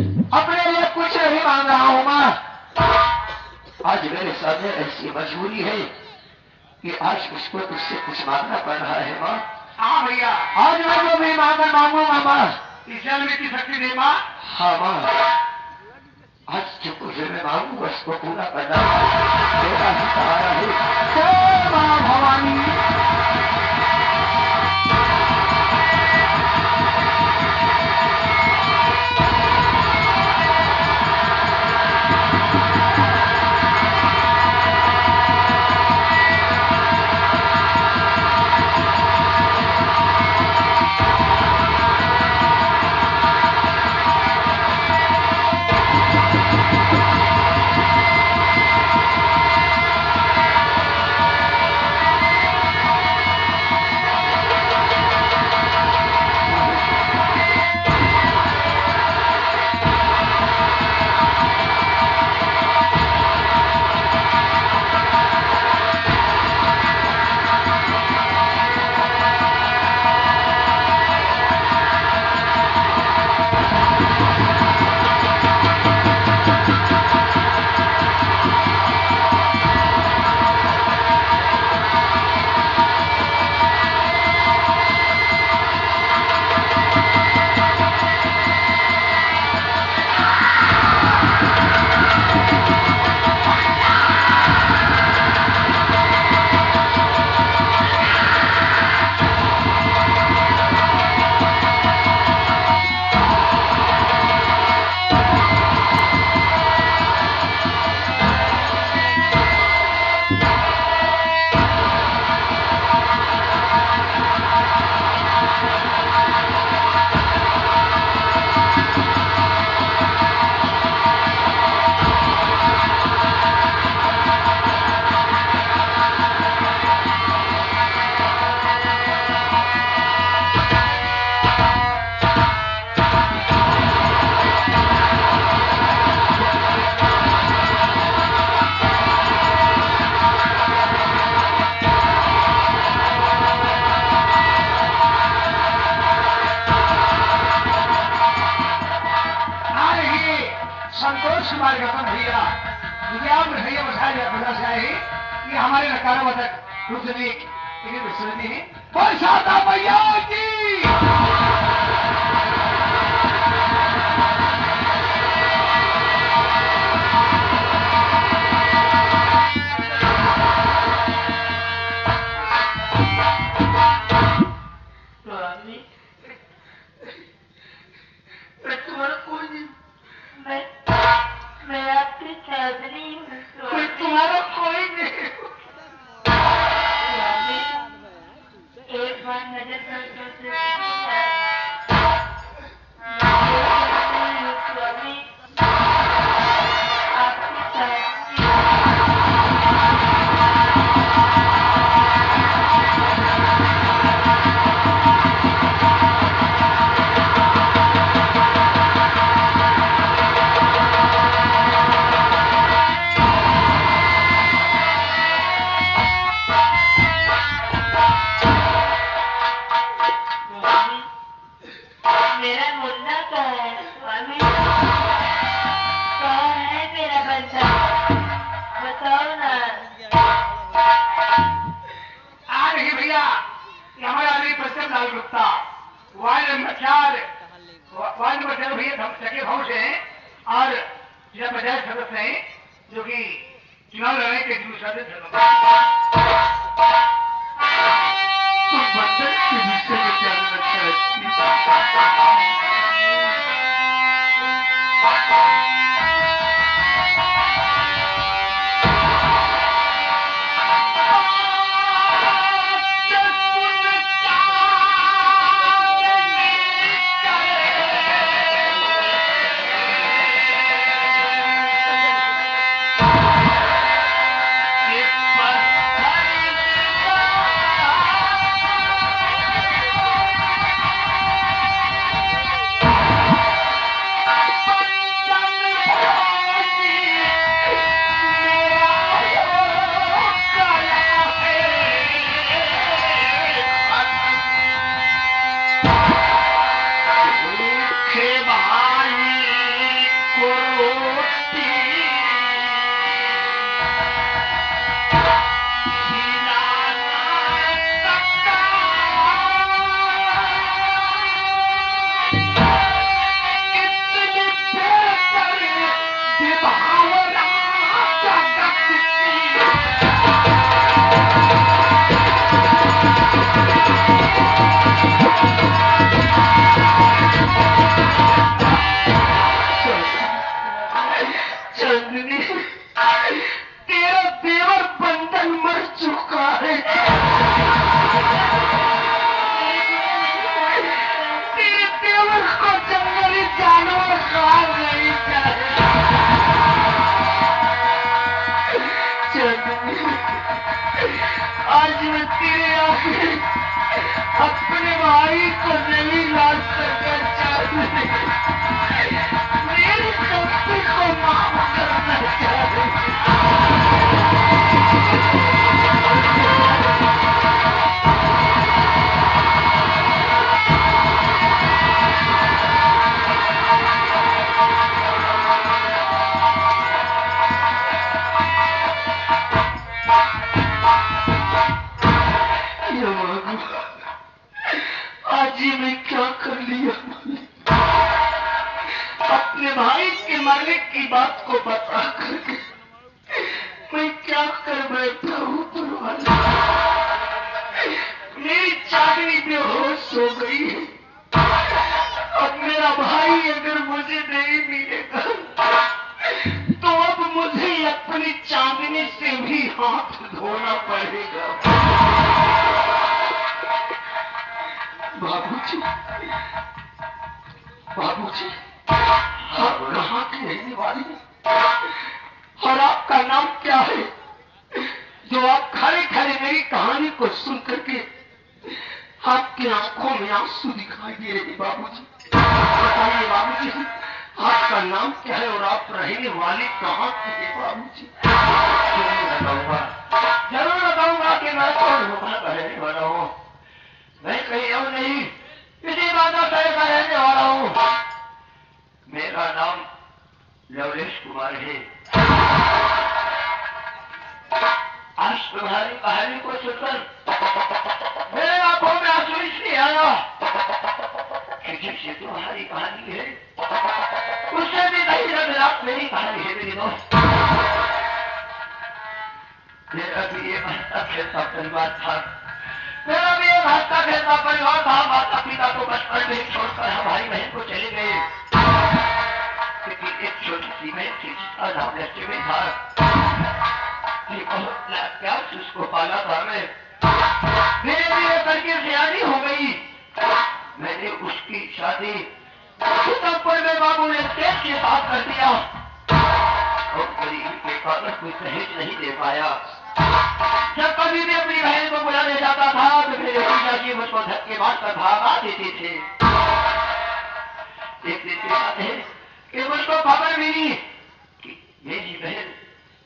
अपने लिए कुछ नहीं मांग रहा हूं मां। आज मेरे सामने ऐसी मजबूरी है कि आज उसको तुझसे कुछ मांगना पड़ रहा है मां। हाँ भैया, आज मैं जो भी मांगूंगा मां, इस जन्म की शक्ति दे मां। हाँ मां, आज जो कुछ मैं मांगूंगा उसको पूरा करना तेरा ही सहारा है। जय मां भवानी। संतोष कुमार गौतम भैया, विज्ञान भैया बताया ये हमारे नकारा बतक रुद्रनी विश्वनी है। बरसाता भैया की तुम्हारा कोई नहीं। एक बार नजर कर और जिला पंचायत सदस्य हैं जो कि चुनाव लड़ने के विषय में क्या भाई के मरने की बात को बता करके मैं क्या कर बैठा हूँ परवाना। मेरी चांदनी बेहोश हो गई है। अब मेरा भाई अगर मुझे नहीं मिलेगा तो अब मुझे अपनी चांदनी से भी हाथ धोना पड़ेगा। बाबूजी, बाबूजी, आप कहाँ की रहने वाली है और आपका नाम क्या है जो आप खड़े खड़े मेरी कहानी को सुन करके आपकी आंखों में आंसू दिखाई दे रहे? बाबूजी बताइए बाबूजी, आपका नाम क्या है और आप रहने वाले कहाँ के हैं? बाबूजी जरूर बताऊंगा कि मैं कौन हूँ, कहाँ का रहने वाला हूँ। मैं कहीं और नहीं, इसी बाधा शहर का रहने वाला हूँ। मेरा नाम लवलेश कुमार है। आज तुम्हारी कहानी को सुनकर मेरे आंखों में आंसू इसलिए आया कि जिससे तुम्हारी कहानी है उससे भी नहीं रंग मेरी कहानी है। मेरी दोस्त, मेरा भी ये हंसता खेलता परिवार था। मेरा भी एक हंसता खेलता परिवार था। माता पिता को बचपन में ही छोड़कर हम भाई बहन को चले गए। लेकिन एक छोटी सी बहन थी जिसका नाम लक्ष्मी में था। बहुत प्यार उसको पाला था मैं। धीरे धीरे करके सियानी हो गई। मैंने उसकी शादी सीतापुर में बाबू ने तेज के साथ कर दिया और गरीबी के कारण कोई दहेज नहीं दे पाया। जब कभी भी अपनी बहन को बुलाने जाता था तो मेरे पिता जी मुझको धक्के मारकर भागा देते थे। एक दिन की बात है कि मुझको खबर मिली कि मेरी बहन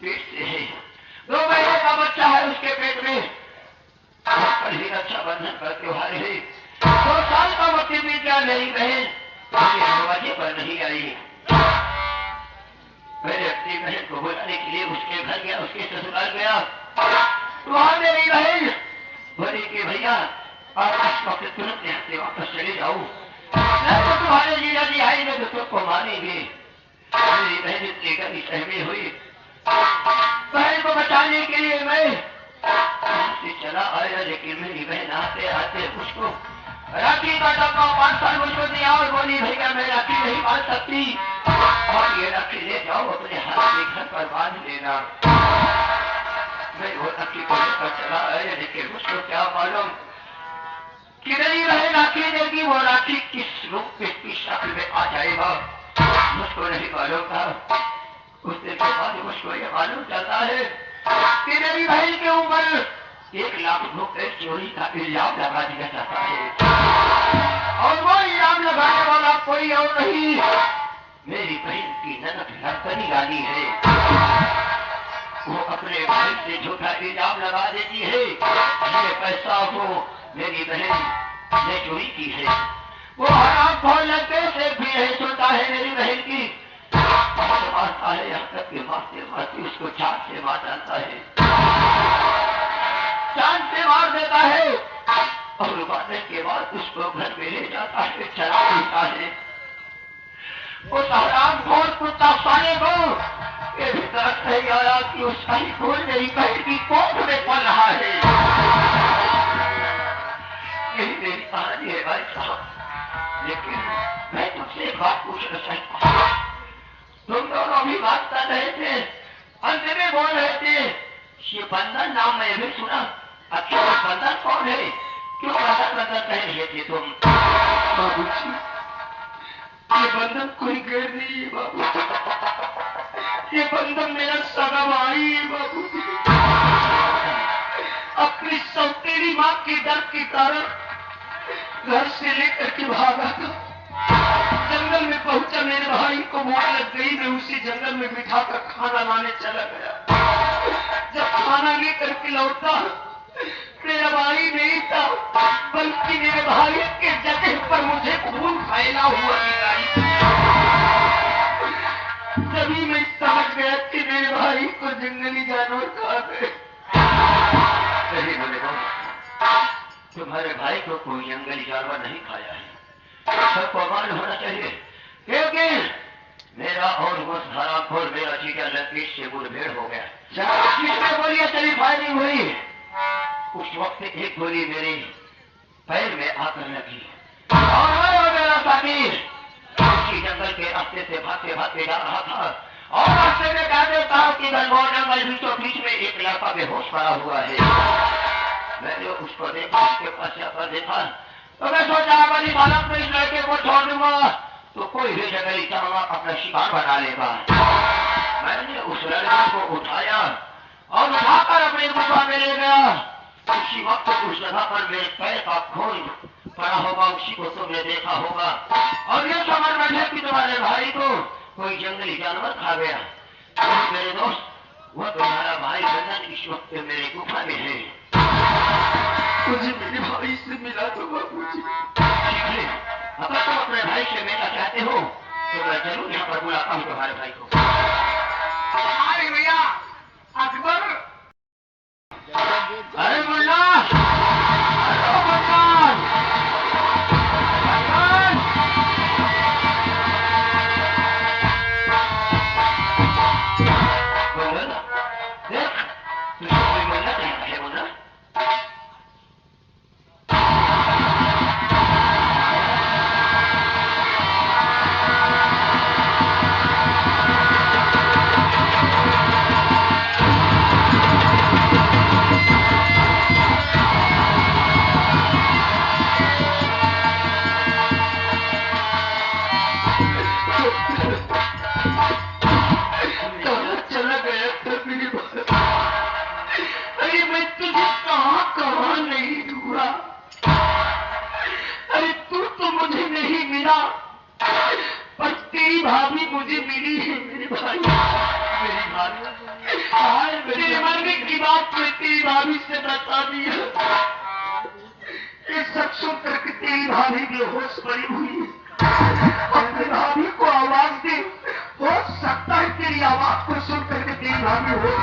पेट से है, 2 महीने का बच्चा है उसके पेट में। कल ही रक्षाबंधन का त्योहार है। 2 साल का वक्त बीत गया, मेरी बहन मेरे दरवाजे पर नहीं आई। मैंने अपनी बहन को बुलाने के लिए उसके घर गया, उसके ससुराल गया। वहां मेरी बहन बोली कि भैया आप इस वक्त तुरंत यहाँ से वापस चले जाओ, नहीं तो तुम्हारे जीजा जी आएंगे तो तुमको मारेंगे। मेरी बहन इतनी गली सहमी हुई। बहन को बचाने के लिए मैं से चला आया, लेकिन मेरी बहन आते आते उसको राखी का डब्बा 5 साल मुझको दिया और बोली भैया मैं राखी नहीं बांध सकती और ये राखी ले जाओ अपने हाथ में घर पर बांध लेना। मैं वो राखी को लेकर चला आया, लेकिन मुझको क्या मालूम कि मेरी बहन राखी देगी, वो राखी किस रूप में किस शक्ल में आ जाएगा मुझको नहीं मालूम था। उस दिन के बाद मुझको ये मालूम चलता है कि मेरी बहन के ऊपर 1 लाख रुपए चोरी का इल्जाम लगा दिया जाता है और वो इल्जाम लगाने वाला कोई और नहीं, मेरी बहन की ननद नर्तनी रानी है। वो अपने भाई से झूठा इल्जाम लगा देती है ये पैसा वो मेरी बहन ने चोरी की है। वो हराम खोल लगते से भी नहीं सुनता है मेरी बहन की, मारता है, यहाँ तक के मारते मारते उसको चांद से मार डालता है, चांद से मार देता है और मारने के बाद उसको घर में ले जाता है, चला देता है। उस हराम खोर कुत्ता साले को ये भी तरफ नहीं आया कि उसका ही खोल मेरी बहन की कोख में पल रहा है। यही मेरी कहानी है भाई साहब। लेकिन मैं तुमसे एक बात पूछना चाहता हूँ। तुम दोनों भी बात कर रहे थे, अंत में बोल रहे थे ये बंधन नाम मैं भी सुना। अच्छा बंधन कौन है, क्यों बंधन बंधन कह रहे थे तुम? बाबूजी ये बंधन कोई गैर नहीं है बाबूजी, ये बंधन मेरा सगा भाई है बाबूजी। अपनी सौतेली माँ के डर के कारण घर से लेकर के भागा था, जंगल में पहुंचा, मेरे भाई को भूख लग गई, मैं उसी जंगल में बिठा कर खाना लाने चला गया। जब खाना लेकर के लौटा मेरा भाई नहीं था, बल्कि मेरे भाई के जगह पर मुझे खून फैला हुआ दिखाई। तभी मैं समझ गया कि मेरे भाई को जंगली जानवर खा गए। तुम्हारे भाई को कोई जंगली जानवर नहीं खाया है, सबको मालूम होना चाहिए, क्योंकि मेरा और उस हरामखोर मेरा जीजा लंकेश से मुठभेड़ हो गया। जिसमें गोलियां चली फायरिंग हुई, उस वक्त एक गोली मेरे पैर में आकर लगी और मैं और मेरा साथी उसी जंगल के रास्ते से भागते भागते जा रहा था और रास्ते में कहते था कि घनघोर जंगल बीचों बीच में एक लड़का बेहोश पड़ा हुआ है। मैंने उसको देखा, उसके पास जाकर देखा तो मैं सोचा बड़ी बालक में इस लड़के को छोड़ दूंगा तो कोई भी जंगली जानवर अपना शिकार बना लेगा। मैंने उस लड़के को उठाया और उठाकर अपनी गुफा में ले गया। उसी वक्त उस जगह पर मेरे पैर का खून पड़ा होगा, उसी को तुमने देखा होगा और ये समझ बैठे कि तुम्हारे भाई को कोई जंगली जानवर खा गया। तो मेरे दोस्त, वो तुम्हारा भाई बंधन इस वक्त मेरे गुफा में है। मुझे मेरे भाई से मिला दो बाबूजी। अगर तुम अपने भाई से मिलना चाहते हो तो मैं जरूर यहाँ पर बुलाता हूँ तुम्हारे भाई को। अरे भैया अकबर, अरे मुन्ना, अरे मुन्ना, देख तुझे कोई मिलना चाहता है मुन्ना। पर तेरी भाभी मुझे मिली है मेरे भाई। मेरी भाभी तेरे मरने की बात मैं तेरी भाभी से बता दिया। ये सब सुनकर के तेरी भाभी बेहोश पड़ी हुई है। अपनी भाभी को आवाज दे, हो सकता है तेरी आवाज को सुनकर के तेरी भाभी होश।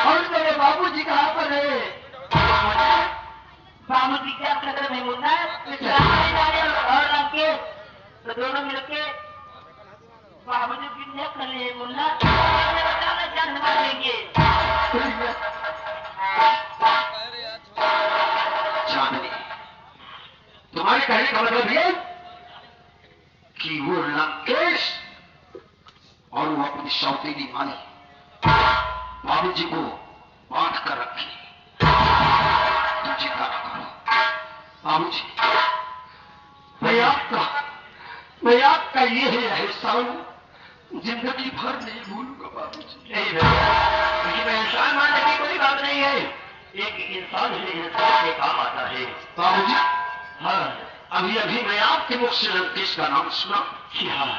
और मेरे बाबूजी कहाँ पर है? बाबूजी क्या कर रहे हैं मुन्ना? और लंकेश तो दोनों मिलके बाबूजी किडनैप कर लिए मुन्ना। जान मार देंगे। चांदनी, तुम्हारे कहने का मतलब ये कि वो लंकेश और वो अपनी सौतेली मानी बाबूजी को बांध कर रखी, तुम चिंता न करो बाबूजी। मैं आपका ये है एहसान जिंदगी भर नहीं भूलूंगा बाबूजी। नहीं भैया, मुझे एहसान मानने की कोई बात नहीं है। एक इंसान ही इंसान के काम आता है। बाबूजी, हाँ अभी अभी मैं आपके मुख से लंकेश का नाम सुना। जी हाँ,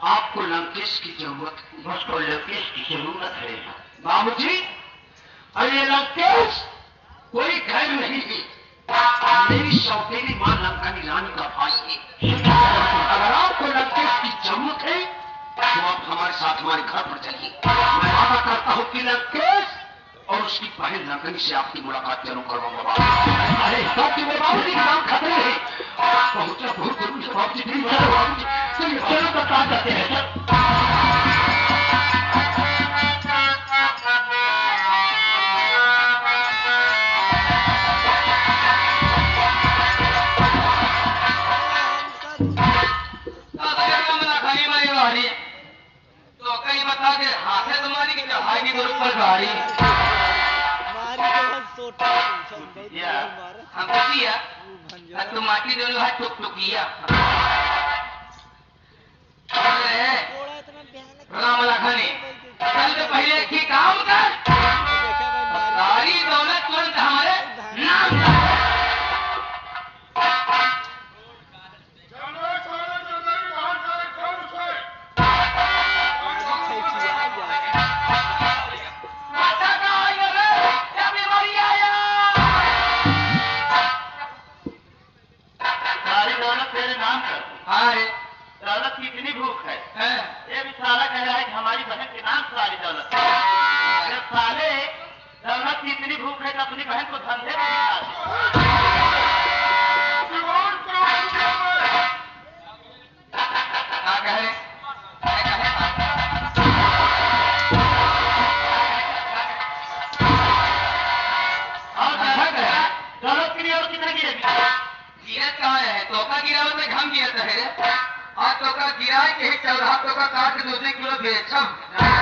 आपको लंकेश की जरूरत है। मुझको लंकेश की जरूरत है। बाबूजी, अरे लंकेश कोई गैर नहीं है, मेरी सौतेली मां लंकानी रानी का भाई है। अगर आपको लंकेश की जरूरत है तो आप हमारे साथ हमारे घर पर चलिए। मैं वादा करता हूँ कि लंकेश और उसकी बहन लंकनी से आपकी मुलाकात जरूर करवाऊंगा। अरे क्योंकि मेरे बाबूजी का नाम खतरे है, पहुंचना बहुत जरूरी है बाबूजी। बाबूजी चलिए, चलो तो कहा जाते हैं सर। तो कई बता के हाथ है तुम्हारी की चढ़ाई की ग्रुप पर गाड़ी हम किया तुम माटी दोनों हाथ टुक टुकिया राम लखने कल तो पहले की काम कर सारी दौलत तुरंत हमारे नाम का। काम कर। हाँ रे दौलत की इतनी भूख है, हैं? ये भी साला कह रहा है कि हमारी बहन के नाम सारी दौलत है। जब साले दौलत की इतनी भूख है तो अपनी बहन को धंधे में दिखा दे। क्या कह रहे? क्या कहे? और दौलत के लिए और कितना गिरेगी? गिरत कहाँ है? टोका गिरावत में घम गिरत है। और टोका गिराए के ही 14 टोका काट 2 किलो बेचम।